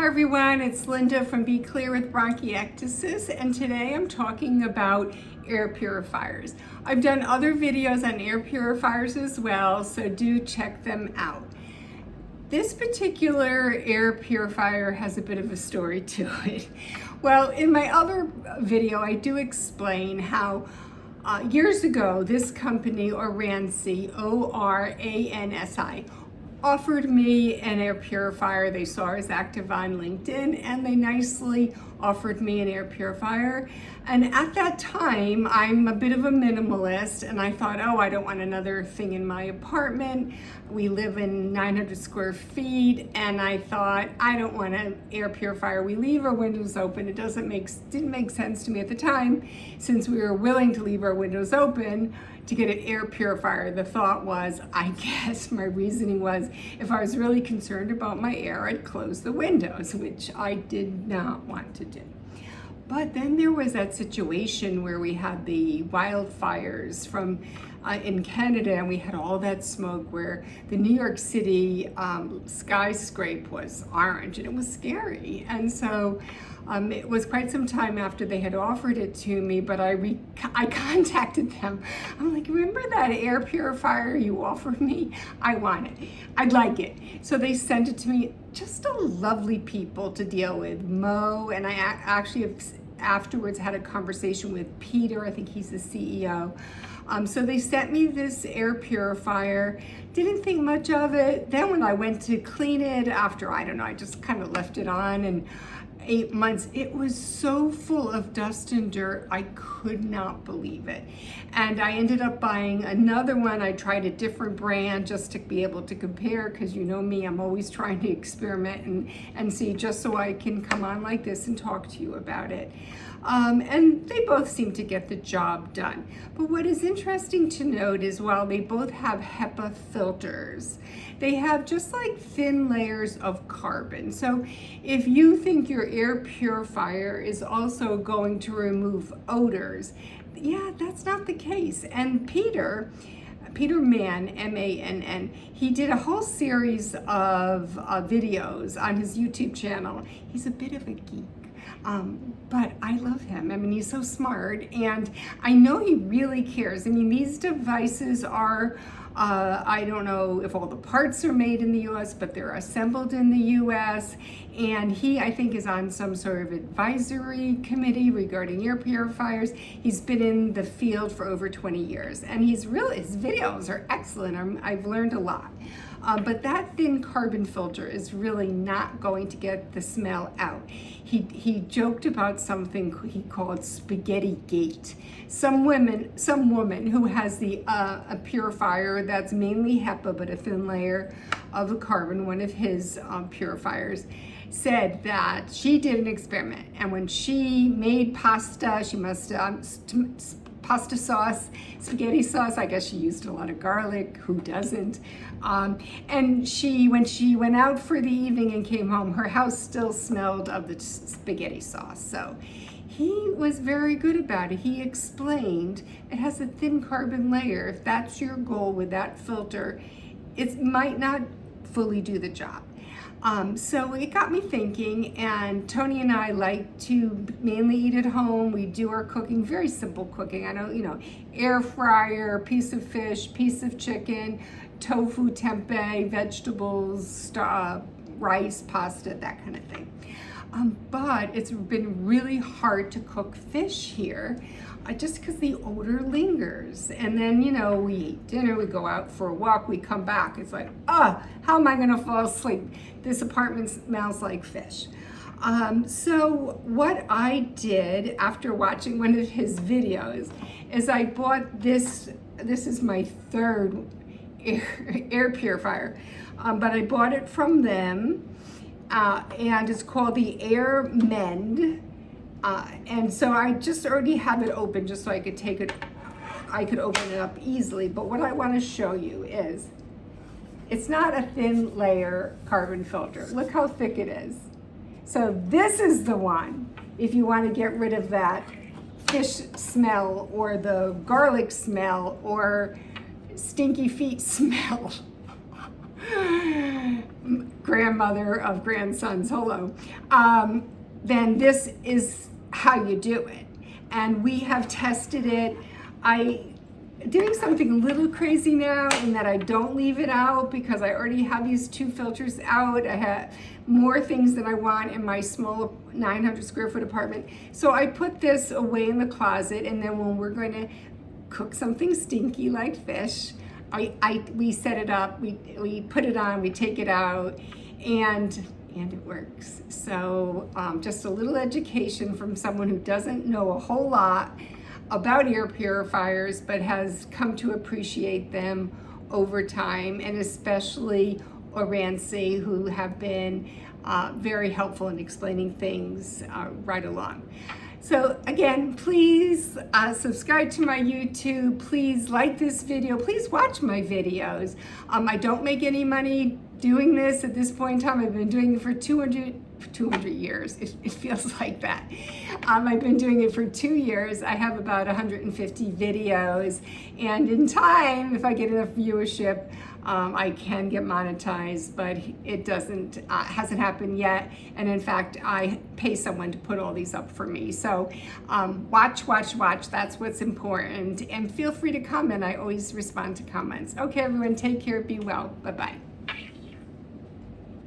Hi everyone, it's Linda from Be Clear with Bronchiectasis, and today I'm talking about air purifiers. I've done other videos on air purifiers as well, so do check them out. This particular air purifier has a bit of a story to it. Well, in my other video, I do explain how years ago, this company, Oransi, O-R-A-N-S-I, offered me an air purifier. They saw I was active on LinkedIn and they nicely offered me an air purifier. And at that time, I'm a bit of a minimalist and I thought, oh, I don't want another thing in my apartment. We live in 900 square feet and I thought, I don't want an air purifier. We leave our windows open. It didn't make sense to me at the time, since we were willing to leave our windows open to get an air purifier. The thought was, I guess my reasoning was, if I was really concerned about my air, I'd close the windows, which I did not want to do. But then there was that situation where we had the wildfires in Canada, and we had all that smoke where the New York City skyscraper was orange, and it was scary. And so it was quite some time after they had offered it to me, but I contacted them. I'm like, remember that air purifier you offered me? I want it. I'd like it. So they sent it to me. Just a lovely people to deal with, Mo, and I actually have afterwards had a conversation with Peter. I think he's the CEO. So they sent me this air purifier. Didn't think much of it. Then when I went to clean it after, I don't know, I just kind of left it on, and 8 months, it was so full of dust and dirt, I could not believe it. And I ended up buying another one. I tried a different brand just to be able to compare, because you know me, I'm always trying to experiment and see, just so I can come on like this and talk to you about it. And they both seem to get the job done. But what is interesting to note is, while they both have HEPA filters, they have just like thin layers of carbon. So if you think your air purifier is also going to remove odors, yeah, that's not the case. And Peter Mann, M-A-N-N, he did a whole series of videos on his YouTube channel. He's a bit of a geek. But I love him. I mean, he's so smart, and I know he really cares. I mean, these devices are, I don't know if all the parts are made in the US, but they're assembled in the US. And he, I think, is on some sort of advisory committee regarding air purifiers. He's been in the field for over 20 years, and his videos are excellent. I've learned a lot. But that thin carbon filter is really not going to get the smell out. He joked about something he called spaghetti gate. Some woman who has a purifier that's mainly HEPA, but a thin layer of the carbon, one of his purifiers, said that she did an experiment, and when she made pasta, she must pasta sauce, spaghetti sauce. I guess she used a lot of garlic. Who doesn't? And when she went out for the evening and came home, her house still smelled of the spaghetti sauce. So he was very good about it. He explained it has a thin carbon layer. If that's your goal with that filter, it might not fully do the job. So it got me thinking, and Tony and I like to mainly eat at home. We do our cooking, very simple cooking. I know, air fryer, piece of fish, piece of chicken, tofu, tempeh, vegetables, rice, pasta, that kind of thing. But it's been really hard to cook fish here, just because the odor lingers. And then, we eat dinner, we go out for a walk, we come back. It's like, how am I gonna fall asleep? This apartment smells like fish. So what I did after watching one of his videos is I bought this. This is my third air purifier, but I bought it from them. And it's called the Air Mend. And so I just already have it open just so I could I could open it up easily. But what I want to show you is, it's not a thin layer carbon filter. Look how thick it is. So this is the one, if you want to get rid of that fish smell or the garlic smell or stinky feet smell. grandmother of grandsons, hello, then this is how you do it. And we have tested it. Doing something a little crazy now in that I don't leave it out because I already have these 2 filters out. I have more things than I want in my small 900 square foot apartment. So I put this away in the closet, and then when we're going to cook something stinky like fish, we set it up, we put it on, we take it out, and it works. So just a little education from someone who doesn't know a whole lot about air purifiers, but has come to appreciate them over time, and especially Orancy, who have been very helpful in explaining things right along. So again, please subscribe to my YouTube. Please like this video. Please watch my videos. I don't make any money doing this at this point in time. I've been doing it for 200 years. It feels like that. I've been doing it for 2 years. I have about 150 videos, and in time, if I get enough viewership, I can get monetized, but it hasn't happened yet. And in fact, I pay someone to put all these up for me. So watch. That's what's important. And feel free to comment. I always respond to comments. Okay, everyone, take care. Be well. Bye-bye.